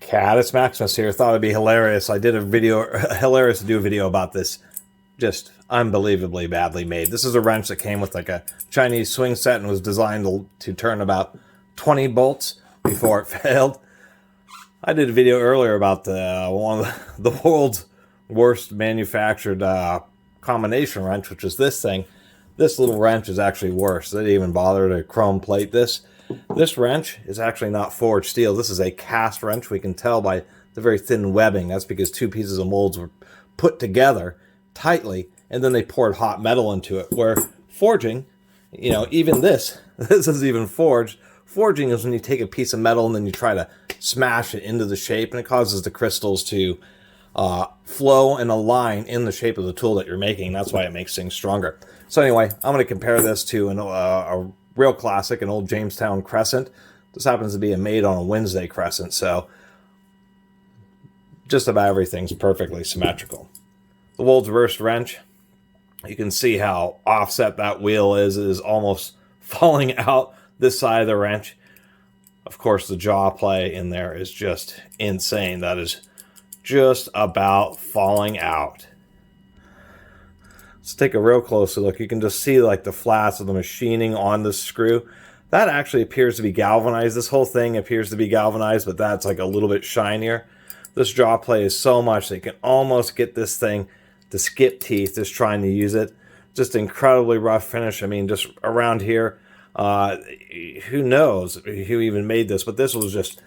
Catus Maximus here. Thought it'd be hilarious. I did a video, hilarious to do a video about this. Just unbelievably badly made. This is a wrench that came with like a Chinese swing set and was designed to turn about 20 bolts before it failed. I did a video earlier about one of the world's worst manufactured combination wrench, which is this thing. This little wrench is actually worse. They didn't even bother to chrome plate this. This wrench is actually not forged steel. This is a cast wrench. We can tell by the very thin webbing. That's because two pieces of molds were put together tightly, and then they poured hot metal into it. Where forging, you know, even this is even forged. Forging is when you take a piece of metal and then you try to smash it into the shape, and it causes the crystals to flow and align in the shape of the tool that you're making. That's why it makes things stronger. So anyway, I'm going to compare this to a real classic, an old Jamestown Crescent. This happens to be a made on a Wednesday Crescent, so just about everything's perfectly symmetrical. The world's worst wrench, you can see how offset that wheel is. It is almost falling out this side of the wrench. Of course, the jaw play in there is just insane. That is just about falling out. Let's take a real closer look. You can just see like the flats of the machining on the screw. That actually appears to be galvanized. This whole thing appears to be galvanized, but that's like a little bit shinier. This jaw play is so much that you can almost get this thing to skip teeth just trying to use it. Just incredibly rough finish. I mean, just around here, who knows who even made this, but this was just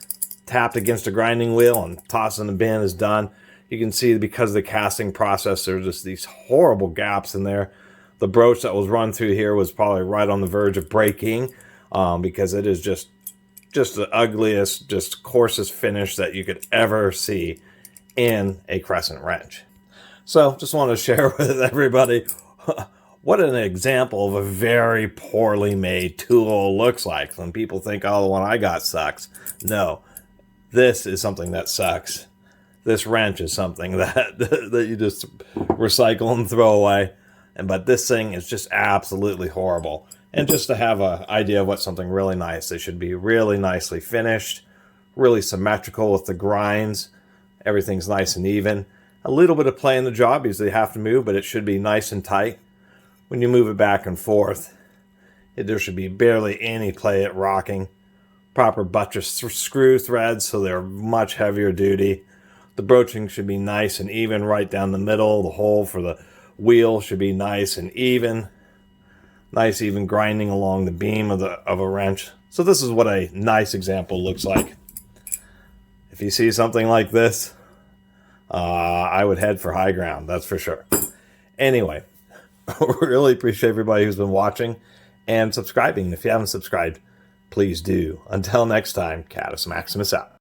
tapped against a grinding wheel and tossed in the bin is done. You can see because of the casting process, there's just these horrible gaps in there. The broach that was run through here was probably right on the verge of breaking because it is just the ugliest, just coarsest finish that you could ever see in a crescent wrench. So just want to share with everybody what an example of a very poorly made tool looks like. When people think, oh, the one I got sucks. No, this is something that sucks. This wrench is something that you just recycle and throw away. But this thing is just absolutely horrible. And just to have an idea of what's something really nice, they should be really nicely finished, really symmetrical with the grinds. Everything's nice and even. A little bit of play in the job because they have to move, but it should be nice and tight. When you move it back and forth, there should be barely any play at rocking. Proper buttress screw threads, so they're much heavier duty. The broaching should be nice and even right down the middle. The hole for the wheel should be nice and even. Nice even grinding along the beam of a wrench. So this is what a nice example looks like. If you see something like this, I would head for high ground, that's for sure. Anyway, really appreciate everybody who's been watching and subscribing. If you haven't subscribed, please do. Until next time, Catus Maximus out.